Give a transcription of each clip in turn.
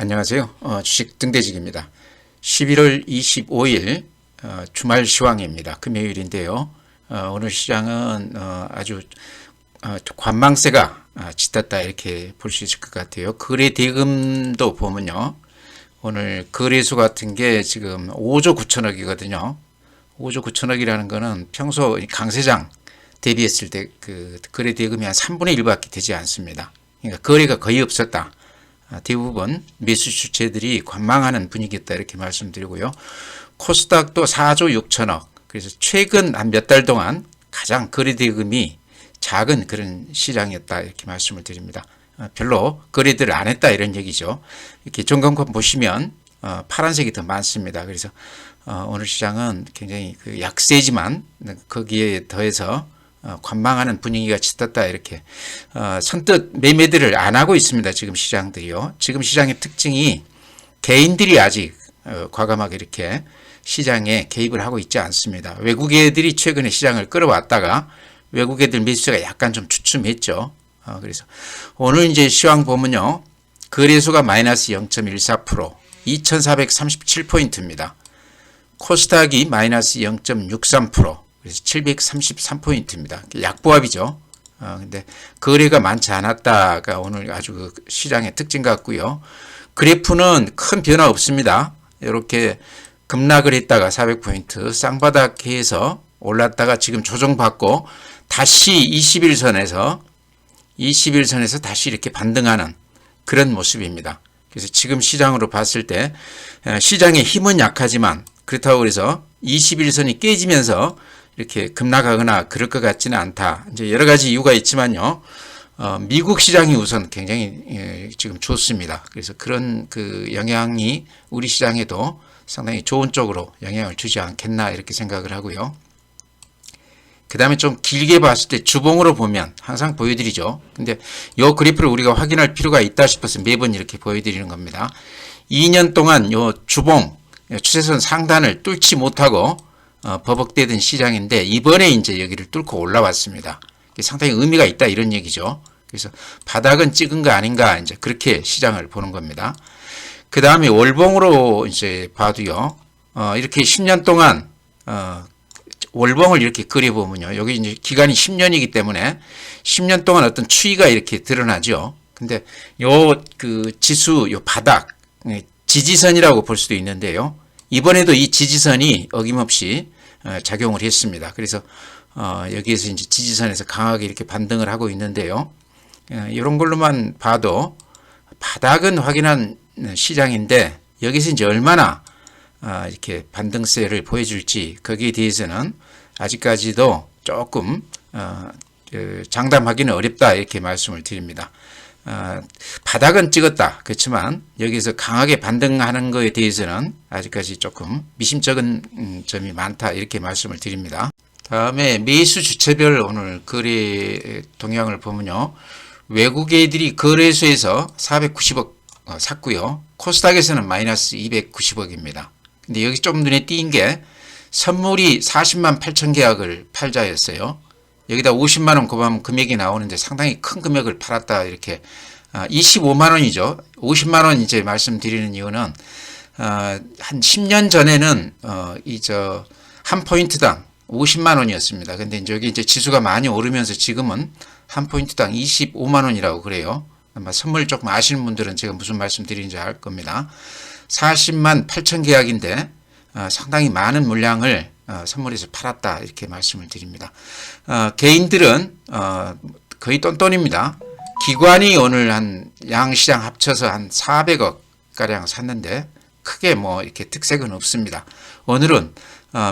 안녕하세요. 주식 등대직입니다. 11월 25일 주말 시황입니다. 금요일인데요. 오늘 시장은 아주 관망세가 짙었다 이렇게 볼 수 있을 것 같아요. 거래 대금도 보면요. 오늘 거래소 같은 게 지금 5조 9천억이거든요. 5조 9천억이라는 거는 평소 강세장 대비했을 때 그 거래 대금이 한 3분의 1밖에 되지 않습니다. 그러니까 거래가 거의 없었다. 대부분 매수 주체들이 관망하는 분위기였다 이렇게 말씀드리고요. 코스닥도 4조 6천억. 그래서 최근 한 몇 달 동안 가장 거래 대금이 작은 그런 시장이었다 이렇게 말씀을 드립니다. 별로 거래들을 안 했다 이런 얘기죠. 이렇게 종강권 보시면 파란색이 더 많습니다. 그래서 오늘 시장은 굉장히 그 약세지만 거기에 더해서 관망하는 분위기가 짙었다 이렇게 선뜻 매매들을 안 하고 있습니다. 지금 시장들이요. 지금 시장의 특징이 개인들이 아직 과감하게 이렇게 시장에 개입을 하고 있지 않습니다. 외국 애들이 최근에 시장을 끌어왔다가 외국 애들 매수세가 약간 좀 주춤했죠. 그래서 오늘 이제 시황 보면요. 거래소가 마이너스 0.14%, 2437포인트입니다. 코스닥이 마이너스 0.63%, 그래서 733포인트입니다. 약보합이죠. 근데 거래가 많지 않았다가 오늘 아주 그 시장의 특징 같고요. 그래프는 큰 변화 없습니다. 이렇게 급락을 했다가 400포인트 쌍바닥해서 올랐다가 지금 조정받고 다시 21선에서 다시 이렇게 반등하는 그런 모습입니다. 그래서 지금 시장으로 봤을 때 시장의 힘은 약하지만 그렇다고 해서 21선이 깨지면서 이렇게 급락하거나 그럴 것 같지는 않다. 이제 여러 가지 이유가 있지만요. 미국 시장이 우선 굉장히 지금 좋습니다. 그래서 그런 그 영향이 우리 시장에도 상당히 좋은 쪽으로 영향을 주지 않겠나 이렇게 생각을 하고요. 그 다음에 좀 길게 봤을 때 주봉으로 보면 항상 보여드리죠. 근데 이 그래프를 우리가 확인할 필요가 있다 싶어서 매번 이렇게 보여드리는 겁니다. 2년 동안 이 주봉 추세선 상단을 뚫지 못하고 버벅대던 시장인데 이번에 이제 여기를 뚫고 올라왔습니다. 상당히 의미가 있다 이런 얘기죠. 그래서 바닥은 찍은 거 아닌가 이제 그렇게 시장을 보는 겁니다. 그 다음에 월봉으로 이제 봐도요. 이렇게 10년 동안 월봉을 이렇게 그려보면요. 여기 이제 기간이 10년이기 때문에 10년 동안 어떤 추이가 이렇게 드러나죠. 근데 요 그 지수 요 바닥 지지선이라고 볼 수도 있는데요. 이번에도 이 지지선이 어김없이 작용을 했습니다. 그래서 여기에서 이제 지지선에서 강하게 이렇게 반등을 하고 있는데요. 이런 걸로만 봐도 바닥은 확인한 시장인데 여기서 이제 얼마나 이렇게 반등세를 보여줄지 거기에 대해서는 아직까지도 조금 장담하기는 어렵다 이렇게 말씀을 드립니다. 바닥은 찍었다. 그렇지만 여기서 강하게 반등하는 것에 대해서는 아직까지 조금 미심쩍은 점이 많다 이렇게 말씀을 드립니다. 다음에 매수 주체별 오늘 거래 동향을 보면요. 외국 애들이 거래소에서 490억 샀고요. 코스닥에서는 마이너스 290억입니다. 근데 여기 좀 눈에 띄인 게 선물이 40만 8천 계약을 팔자였어요. 여기다 50만 원 곱하면 금액이 나오는데 상당히 큰 금액을 팔았다 이렇게 25만 원이죠. 50만 원 이제 말씀드리는 이유는 한 10년 전에는 한 포인트당 50만 원이었습니다. 근데 이제 여기 이제 지수가 많이 오르면서 지금은 한 포인트당 25만 원이라고 그래요. 아마 선물 조금 아시는 분들은 제가 무슨 말씀 드리는지 알 겁니다. 40만 8천 계약인데 상당히 많은 물량을 선물에서 팔았다 이렇게 말씀을 드립니다. 개인들은 거의 똔똔입니다. 기관이 오늘 한 양시장 합쳐서 한 400억 가량 샀는데 크게 뭐 이렇게 특색은 없습니다. 오늘은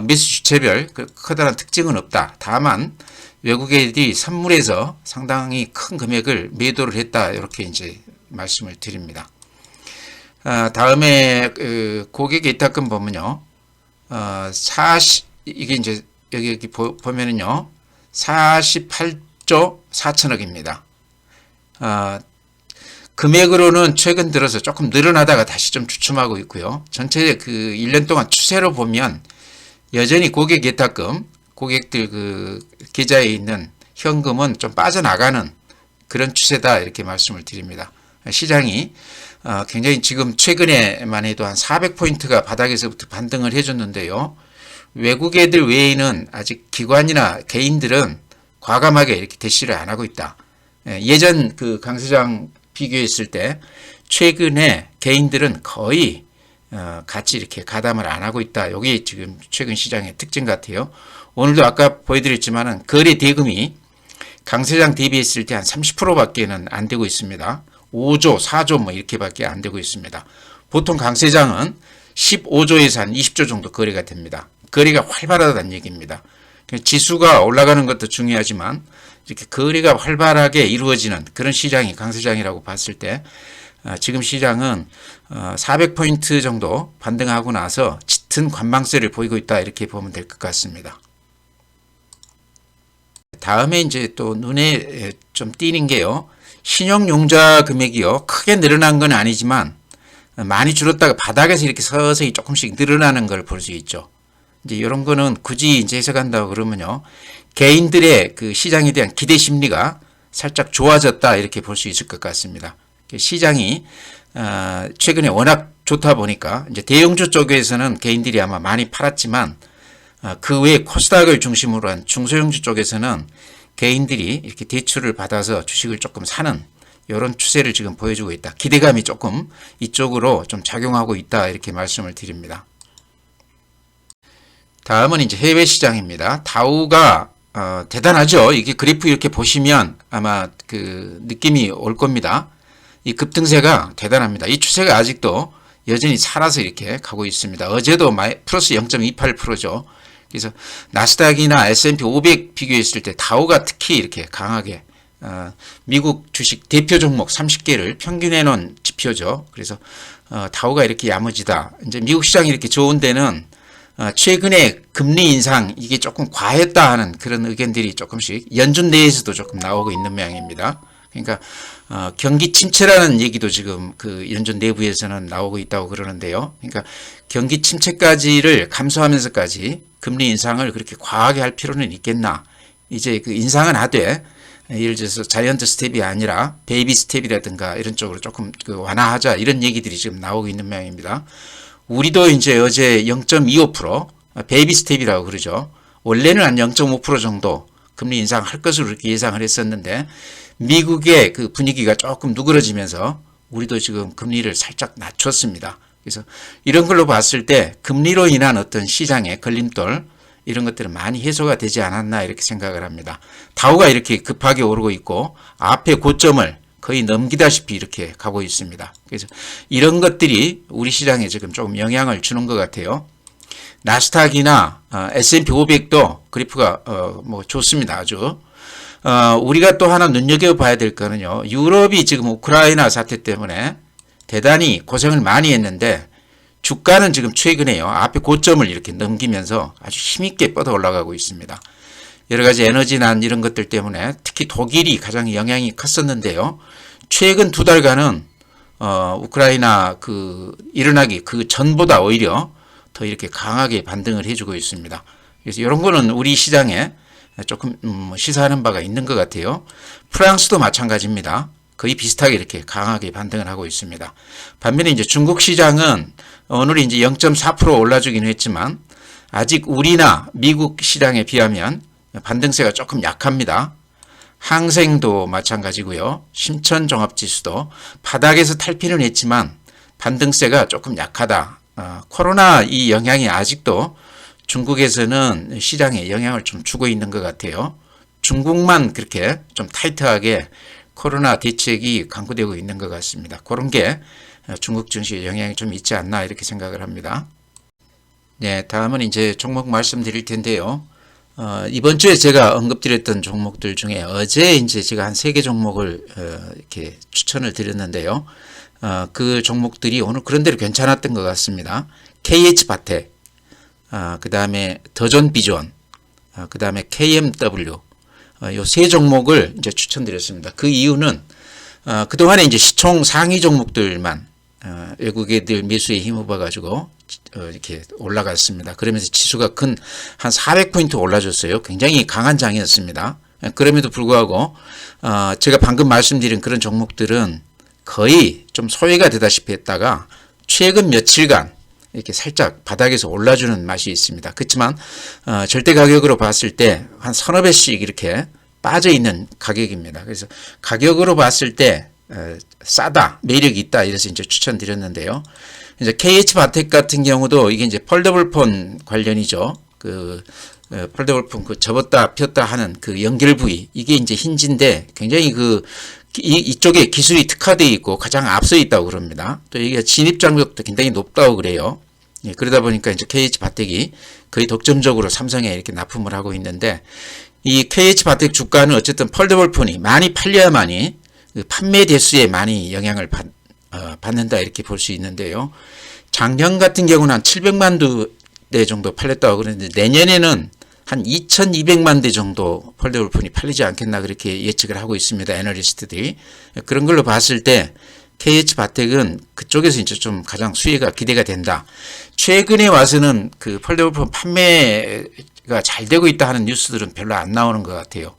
매수 주체별 커다란 특징은 없다. 다만 외국 애들이 선물에서 상당히 큰 금액을 매도를 했다 이렇게 이제 말씀을 드립니다. 다음에 고객 예탁금 보면요. 이게 이제 여기 보면은요. 48조 4천억입니다. 금액으로는 최근 들어서 조금 늘어나다가 다시 좀 주춤하고 있고요. 전체 그 1년 동안 추세로 보면 여전히 고객 예탁금, 고객들 그 계좌에 있는 현금은 좀 빠져나가는 그런 추세다 이렇게 말씀을 드립니다. 시장이 굉장히 지금 최근에만 해도 한 400포인트가 바닥에서부터 반등을 해줬는데요. 외국 애들 외에는 아직 기관이나 개인들은 과감하게 이렇게 대시를 안 하고 있다. 예전 그 강세장 비교했을 때 최근에 개인들은 거의 같이 이렇게 가담을 안 하고 있다. 이게 지금 최근 시장의 특징 같아요. 오늘도 아까 보여드렸지만은 거래 대금이 강세장 대비했을 때 한 30%밖에는 안 되고 있습니다. 5조, 4조 뭐 이렇게밖에 안 되고 있습니다. 보통 강세장은 15조에서 한 20조 정도 거래가 됩니다. 거래가 활발하다는 얘기입니다. 지수가 올라가는 것도 중요하지만 이렇게 거래가 활발하게 이루어지는 그런 시장이 강세장이라고 봤을 때 지금 시장은 400포인트 정도 반등하고 나서 짙은 관망세를 보이고 있다 이렇게 보면 될 것 같습니다. 다음에 이제 또 눈에 좀 띄는 게요. 신용융자 금액이요. 크게 늘어난 건 아니지만 많이 줄었다가 바닥에서 이렇게 서서히 조금씩 늘어나는 걸 볼 수 있죠. 이제 이런 거는 굳이 이제 해석한다고 그러면요. 개인들의 그 시장에 대한 기대 심리가 살짝 좋아졌다 이렇게 볼 수 있을 것 같습니다. 시장이 최근에 워낙 좋다 보니까 이제 대형주 쪽에서는 개인들이 아마 많이 팔았지만 그 외에 코스닥을 중심으로 한 중소형주 쪽에서는 개인들이 이렇게 대출을 받아서 주식을 조금 사는 이런 추세를 지금 보여주고 있다. 기대감이 조금 이쪽으로 좀 작용하고 있다 이렇게 말씀을 드립니다. 다음은 이제 해외 시장입니다. 다우가 대단하죠. 이게 그래프 이렇게 보시면 아마 그 느낌이 올 겁니다. 이 급등세가 대단합니다. 이 추세가 아직도 여전히 살아서 이렇게 가고 있습니다. 어제도 플러스 0.28%죠. 그래서 나스닥이나 S&P 500 비교했을 때 다우가 특히 이렇게 강하게 미국 주식 대표 종목 30개를 평균해 놓은 지표죠. 그래서 다우가 이렇게 야무지다. 이제 미국 시장이 이렇게 좋은 데는 최근에 금리 인상 이게 조금 과했다 하는 그런 의견들이 조금씩 연준 내에서도 조금 나오고 있는 모양입니다. 그러니까 경기 침체라는 얘기도 지금 그 연준 내부에서는 나오고 있다고 그러는데요. 그러니까 경기 침체까지를 감수하면서까지 금리 인상을 그렇게 과하게 할 필요는 있겠나? 이제 그 인상은 하되 예를 들어서 자이언트 스텝이 아니라 베이비 스텝이라든가 이런 쪽으로 조금 그 완화하자 이런 얘기들이 지금 나오고 있는 모양입니다. 우리도 이제 어제 0.25% 베이비 스텝이라고 그러죠. 원래는 한 0.5% 정도 금리 인상할 것으로 이렇게 예상을 했었는데 미국의 그 분위기가 조금 누그러지면서 우리도 지금 금리를 살짝 낮췄습니다. 그래서 이런 걸로 봤을 때 금리로 인한 어떤 시장의 걸림돌 이런 것들은 많이 해소가 되지 않았나 이렇게 생각을 합니다. 다우가 이렇게 급하게 오르고 있고 앞에 고점을 거의 넘기다시피 이렇게 가고 있습니다. 그래서 이런 것들이 우리 시장에 지금 조금 영향을 주는 것 같아요. 나스닥이나 S&P 500도 그래프가 뭐 좋습니다. 아주. 우리가 또 하나 눈여겨봐야 될 거는요. 유럽이 지금 우크라이나 사태 때문에 대단히 고생을 많이 했는데 주가는 지금 최근에요. 앞에 고점을 이렇게 넘기면서 아주 힘있게 뻗어 올라가고 있습니다. 여러 가지 에너지난 이런 것들 때문에 특히 독일이 가장 영향이 컸었는데요. 최근 두 달간은 우크라이나 그 일어나기 그 전보다 오히려 더 이렇게 강하게 반등을 해주고 있습니다. 그래서 이런 거는 우리 시장에 조금 시사하는 바가 있는 것 같아요. 프랑스도 마찬가지입니다. 거의 비슷하게 이렇게 강하게 반등을 하고 있습니다. 반면에 이제 중국 시장은 오늘 이제 0.4% 올라주긴 했지만 아직 우리나 미국 시장에 비하면 반등세가 조금 약합니다. 항생도 마찬가지고요. 심천종합지수도 바닥에서 탈피는 했지만 반등세가 조금 약하다. 코로나 이 영향이 아직도 중국에서는 시장에 영향을 좀 주고 있는 것 같아요. 중국만 그렇게 좀 타이트하게 코로나 대책이 강구되고 있는 것 같습니다. 그런 게 중국 증시에 영향이 좀 있지 않나 이렇게 생각을 합니다. 네, 다음은 이제 종목 말씀드릴 텐데요. 이번 주에 제가 언급드렸던 종목들 중에 어제 이제 제가 한 3개 종목을 이렇게 추천을 드렸는데요. 그 종목들이 오늘 그런대로 괜찮았던 것 같습니다. KH바텍, 그 다음에 더존비전, 그 다음에 KMW, 요 세 종목을 이제 추천드렸습니다. 그 이유는 그동안에 이제 시총 상위 종목들만 외국 애들 매수에 힘입어 가지고 이렇게 올라갔습니다. 그러면서 지수가 한 400포인트 올라줬어요. 굉장히 강한 장이었습니다. 그럼에도 불구하고 제가 방금 말씀드린 그런 종목들은 거의 좀 소외가 되다시피 했다가 최근 며칠간 이렇게 살짝 바닥에서 올라주는 맛이 있습니다. 그렇지만 절대 가격으로 봤을 때 한 서너 배씩 이렇게 빠져 있는 가격입니다. 그래서 가격으로 봤을 때 싸다, 매력이 있다 이래서 이제 추천드렸는데요. 이제 KH바텍 같은 경우도 이게 이제 폴더블 폰 관련이죠. 폴더블 폰 접었다 폈다 하는 그 연결 부위, 이게 이제 힌지인데 굉장히 이쪽에 기술이 특화되어 있고 가장 앞서 있다고 그럽니다. 또 이게 진입 장벽도 굉장히 높다고 그래요. 예, 그러다 보니까 이제 KH바텍이 거의 독점적으로 삼성에 이렇게 납품을 하고 있는데, 이 KH바텍 주가는 어쨌든 폴더블 폰이 많이 팔려야만이 판매 대수에 많이 영향을 받는다 이렇게 볼 수 있는데요. 작년 같은 경우는 한 700만 대 정도 팔렸다고 그러는데, 내년에는 한 2200만 대 정도 폴더블 폰이 팔리지 않겠나 그렇게 예측을 하고 있습니다. 애널리스트들이. 그런 걸로 봤을 때 KH바텍은 그쪽에서 이제 좀 가장 수혜가 기대가 된다. 최근에 와서는 그 폴더블 폰 판매가 잘 되고 있다 하는 뉴스들은 별로 안 나오는 것 같아요.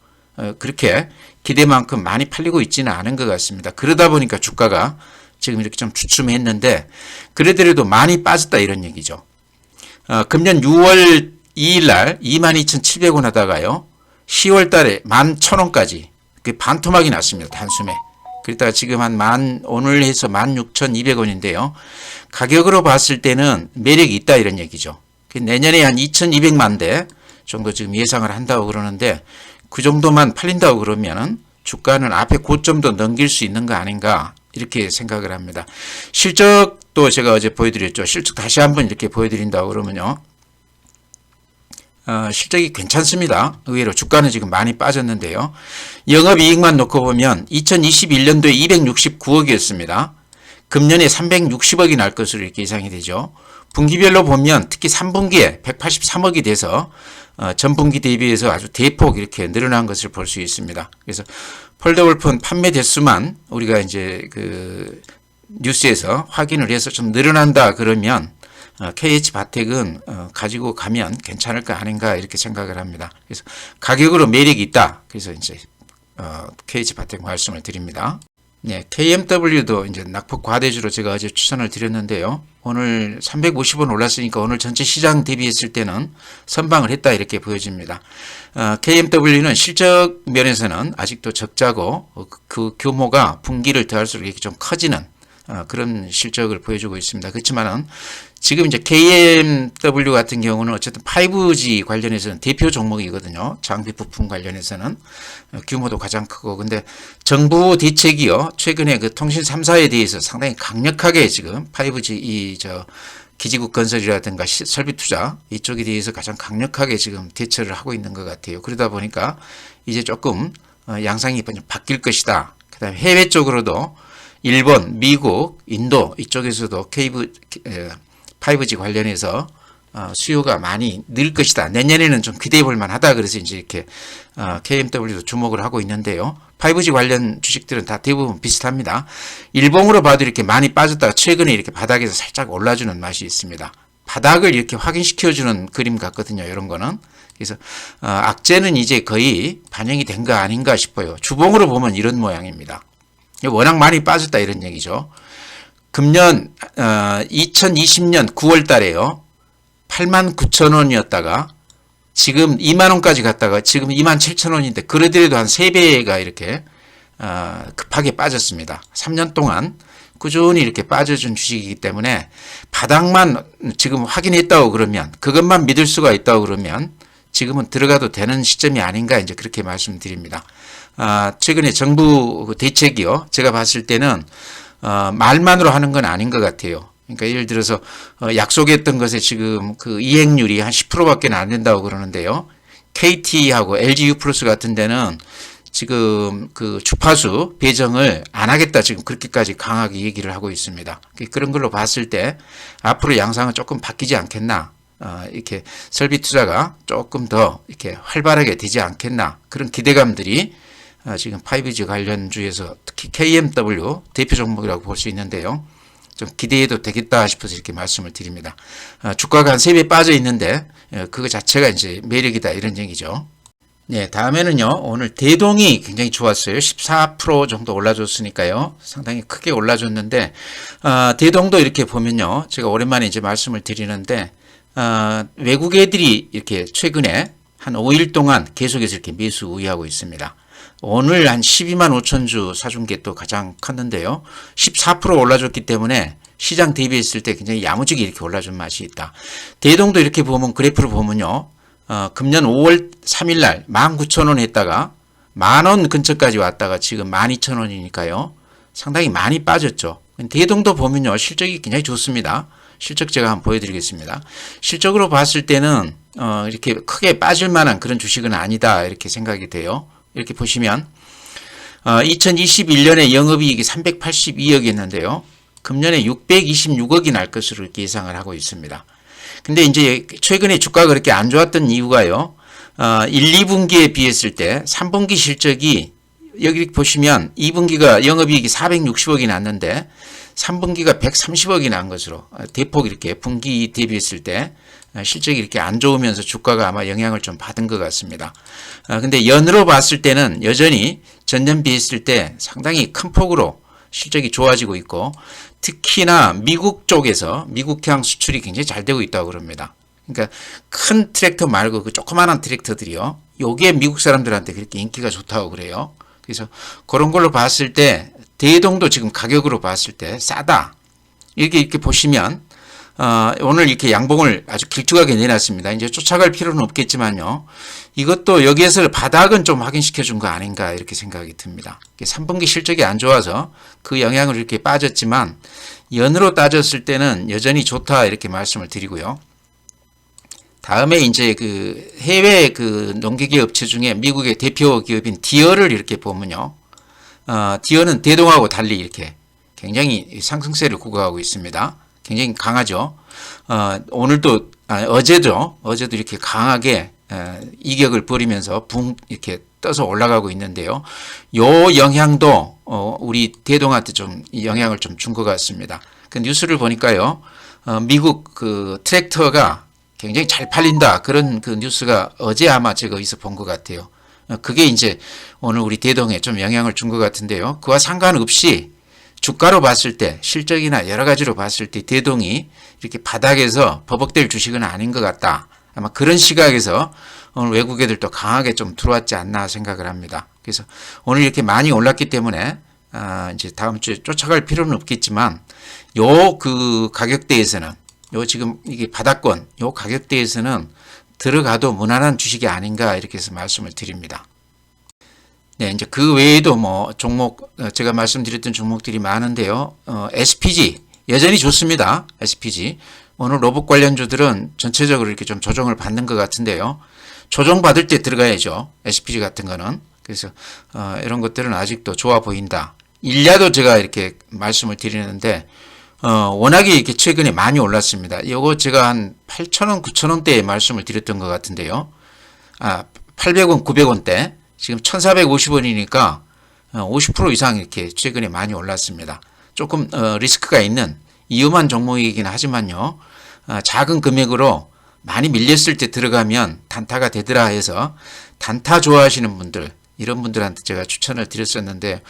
그렇게 기대만큼 많이 팔리고 있지는 않은 것 같습니다. 그러다 보니까 주가가 지금 이렇게 좀 주춤했는데, 그래도 많이 빠졌다 이런 얘기죠. 금년 6월 2일 날 22,700원 하다가요, 10월 달에 11,000원까지 반토막이 났습니다. 단숨에. 그러다가 지금 오늘 해서 16,200원인데요. 가격으로 봤을 때는 매력이 있다 이런 얘기죠. 내년에 한 2,200만 대 정도 지금 예상을 한다고 그러는데, 그 정도만 팔린다고 그러면은 주가는 앞에 고점도 넘길 수 있는 거 아닌가 이렇게 생각을 합니다. 실적도 제가 어제 보여드렸죠. 실적 다시 한번 이렇게 보여드린다고 그러면요, 실적이 괜찮습니다. 의외로 주가는 지금 많이 빠졌는데요. 영업이익만 놓고 보면 2021년도에 269억이었습니다. 금년에 360억이 날 것으로 이렇게 예상이 되죠. 분기별로 보면 특히 3분기에 183억이 돼서 전분기 대비해서 아주 대폭 이렇게 늘어난 것을 볼 수 있습니다. 그래서 폴더블 폰 판매 대수만 우리가 이제 뉴스에서 확인을 해서 좀 늘어난다 그러면 KH바텍은 가지고 가면 괜찮을 거 아닌가 이렇게 생각을 합니다. 그래서 가격으로 매력이 있다. 그래서 이제 KH바텍 말씀을 드립니다. 네, KMW도 이제 낙폭 과대주로 제가 어제 추천을 드렸는데요. 오늘 350원 올랐으니까 오늘 전체 시장 대비했을 때는 선방을 했다 이렇게 보여집니다. KMW는 실적 면에서는 아직도 적자고 그 규모가 분기를 더할수록 이렇게 좀 커지는 그런 실적을 보여주고 있습니다. 그렇지만은 지금 이제 KMW 같은 경우는 어쨌든 5G 관련해서는 대표 종목이거든요. 장비 부품 관련해서는 규모도 가장 크고, 근데 정부 대책이요, 최근에 그 통신 3사에 대해서 상당히 강력하게 지금 5G 기지국 건설이라든가 설비 투자 이쪽에 대해서 가장 강력하게 지금 대처를 하고 있는 것 같아요. 그러다 보니까 이제 조금 양상이 바뀔 것이다. 그다음에 해외 쪽으로도 일본, 미국, 인도 이쪽에서도 5G 관련해서 수요가 많이 늘 것이다. 내년에는 좀 기대해 볼 만하다. 그래서 이제 이렇게 KMW도 주목을 하고 있는데요. 5G 관련 주식들은 다 대부분 비슷합니다. 일봉으로 봐도 이렇게 많이 빠졌다가 최근에 이렇게 바닥에서 살짝 올라주는 맛이 있습니다. 바닥을 이렇게 확인시켜주는 그림 같거든요. 이런 거는. 그래서 악재는 이제 거의 반영이 된 거 아닌가 싶어요. 주봉으로 보면 이런 모양입니다. 워낙 많이 빠졌다 이런 얘기죠. 금년 2020년 9월 달에요. 89,000원이었다가 지금 2만원까지 갔다가 지금 27,000원인데 그러더라도 한 3배가 이렇게 급하게 빠졌습니다. 3년 동안 꾸준히 이렇게 빠져준 주식이기 때문에 바닥만 지금 확인했다고 그러면, 그것만 믿을 수가 있다고 그러면 지금은 들어가도 되는 시점이 아닌가 이제 그렇게 말씀드립니다. 최근에 정부 대책이요, 제가 봤을 때는 말만으로 하는 건 아닌 것 같아요. 그러니까 예를 들어서 약속했던 것에 지금 그 이행률이 한 10%밖에 안 된다고 그러는데요. KT하고 LG U+ 같은 데는 지금 그 주파수 배정을 안 하겠다 지금 그렇게까지 강하게 얘기를 하고 있습니다. 그런 걸로 봤을 때 앞으로 양상은 조금 바뀌지 않겠나, 이렇게 설비 투자가 조금 더 이렇게 활발하게 되지 않겠나, 그런 기대감들이 지금 5G 관련주에서 특히 KMW 대표 종목이라고 볼 수 있는데요. 좀 기대해도 되겠다 싶어서 이렇게 말씀을 드립니다. 주가가 한 3배 빠져 있는데 그거 자체가 이제 매력이다 이런 얘기죠. 네, 다음에는요, 오늘 대동이 굉장히 좋았어요. 14% 정도 올라줬으니까요. 상당히 크게 올라줬는데, 대동도 이렇게 보면요. 제가 오랜만에 이제 말씀을 드리는데, 외국 애들이 이렇게 최근에 한 5일 동안 계속해서 이렇게 매수 우위하고 있습니다. 오늘 한 12만 5천 주 사준 게 또 가장 컸는데요. 14% 올라줬기 때문에 시장 대비했을 때 굉장히 야무지게 이렇게 올라준 맛이 있다. 대동도 이렇게 보면 그래프를 보면요. 금년 5월 3일 날 19,000원 했다가 만원 근처까지 왔다가 지금 12,000원이니까요. 상당히 많이 빠졌죠. 대동도 보면요. 실적이 굉장히 좋습니다. 실적 제가 한번 보여드리겠습니다. 실적으로 봤을 때는 이렇게 크게 빠질 만한 그런 주식은 아니다 이렇게 생각이 돼요. 이렇게 보시면 2021년에 영업이익이 382억이었는데요. 금년에 626억이 날 것으로 이렇게 예상을 하고 있습니다. 근데 이제 최근에 주가가 그렇게 안 좋았던 이유가요. 1, 2분기에 비했을 때 3분기 실적이 여기 보시면 2분기가 영업이익이 460억이 났는데 3분기가 130억이 난 것으로 대폭 이렇게 분기 대비했을 때 실적이 이렇게 안 좋으면서 주가가 아마 영향을 좀 받은 것 같습니다. 근데 연으로 봤을 때는 여전히 전년 비했을 때 상당히 큰 폭으로 실적이 좋아지고 있고 특히나 미국 쪽에서 미국향 수출이 굉장히 잘 되고 있다고 그럽니다. 그러니까 큰 트랙터 말고 그 조그마한 트랙터들이요. 요게 미국 사람들한테 그렇게 인기가 좋다고 그래요. 그래서 그런 걸로 봤을 때 대동도 지금 가격으로 봤을 때 싸다. 이렇게 보시면 오늘 이렇게 양봉을 아주 길쭉하게 내놨습니다. 이제 쫓아갈 필요는 없겠지만요. 이것도 여기에서 바닥은 좀 확인시켜 준 거 아닌가 이렇게 생각이 듭니다. 3분기 실적이 안 좋아서 그 영향으로 이렇게 빠졌지만 연으로 따졌을 때는 여전히 좋다 이렇게 말씀을 드리고요. 다음에 이제 그 해외 그 농기계 업체 중에 미국의 대표 기업인 디어를 이렇게 보면요. 디어는 대동하고 달리 이렇게 굉장히 상승세를 구가하고 있습니다. 굉장히 강하죠. 어제도 이렇게 강하게 이격을 벌이면서 이렇게 떠서 올라가고 있는데요. 요 영향도 우리 대동한테 좀 영향을 좀 준 것 같습니다. 그 뉴스를 보니까요. 미국 그 트랙터가 굉장히 잘 팔린다. 그런 그 뉴스가 어제 아마 제가 어디서 본 것 같아요. 그게 이제 오늘 우리 대동에 좀 영향을 준 것 같은데요. 그와 상관없이 주가로 봤을 때 실적이나 여러 가지로 봤을 때 대동이 이렇게 바닥에서 버벅될 주식은 아닌 것 같다. 아마 그런 시각에서 오늘 외국 애들도 강하게 좀 들어왔지 않나 생각을 합니다. 그래서 오늘 이렇게 많이 올랐기 때문에 이제 다음 주에 쫓아갈 필요는 없겠지만 요 그 가격대에서는 요 지금 이게 바닥권 요 가격대에서는 들어가도 무난한 주식이 아닌가 이렇게 해서 말씀을 드립니다. 네, 이제 그 외에도 뭐 종목 제가 말씀드렸던 종목들이 많은데요. SPG 여전히 좋습니다. SPG 오늘 로봇 관련주들은 전체적으로 이렇게 좀 조정을 받는 것 같은데요. 조정 받을 때 들어가야죠. SPG 같은 거는. 그래서 이런 것들은 아직도 좋아 보인다. 일야도 제가 이렇게 말씀을 드리는데 워낙에 이렇게 최근에 많이 올랐습니다. 이거 제가 한 8,000원, 9,000원대에 말씀을 드렸던 것 같은데요. 800원, 900원대. 지금 1,450원이니까 50% 이상 이렇게 최근에 많이 올랐습니다. 조금 리스크가 있는 위험한 종목이긴 하지만요. 작은 금액으로 많이 밀렸을 때 들어가면 단타가 되더라 해서 단타 좋아하시는 분들 이런 분들한테 제가 추천을 드렸었는데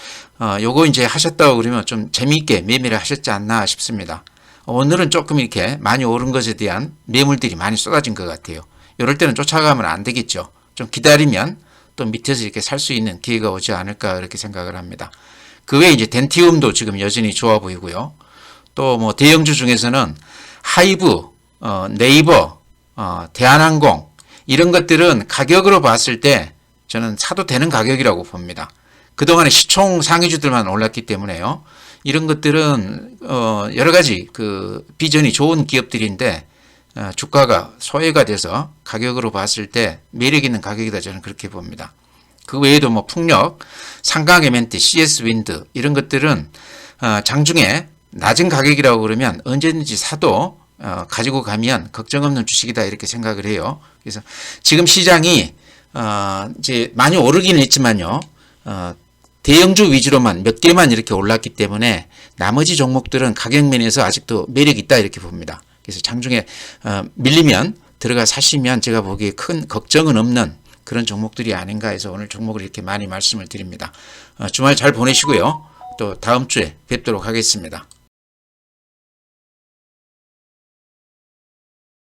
요거 이제 하셨다고 그러면 좀 재미있게 매매를 하셨지 않나 싶습니다. 오늘은 조금 이렇게 많이 오른 것에 대한 매물들이 많이 쏟아진 것 같아요. 이럴 때는 쫓아가면 안 되겠죠. 좀 기다리면 또 밑에서 이렇게 살 수 있는 기회가 오지 않을까 그렇게 생각을 합니다. 그 외에 이제 덴티움도 지금 여전히 좋아 보이고요. 또 뭐 대형주 중에서는 하이브, 네이버, 대한항공 이런 것들은 가격으로 봤을 때 저는 사도 되는 가격이라고 봅니다. 그동안에 시총 상위주들만 올랐기 때문에요. 이런 것들은 여러 가지 그 비전이 좋은 기업들인데 주가가 소외가 돼서 가격으로 봤을 때 매력 있는 가격이다 저는 그렇게 봅니다. 그 외에도 뭐 풍력, 상강에멘트, CS윈드 이런 것들은 장중에 낮은 가격이라고 그러면 언제든지 사도 가지고 가면 걱정 없는 주식이다 이렇게 생각을 해요. 그래서 지금 시장이 이제 많이 오르긴 했지만요. 대형주 위주로만 몇 개만 이렇게 올랐기 때문에 나머지 종목들은 가격 면에서 아직도 매력 있다 이렇게 봅니다. 그래서 장중에 밀리면 들어가 사시면 제가 보기에 큰 걱정은 없는 그런 종목들이 아닌가 해서 오늘 종목을 이렇게 많이 말씀을 드립니다. 주말 잘 보내시고요. 또 다음 주에 뵙도록 하겠습니다.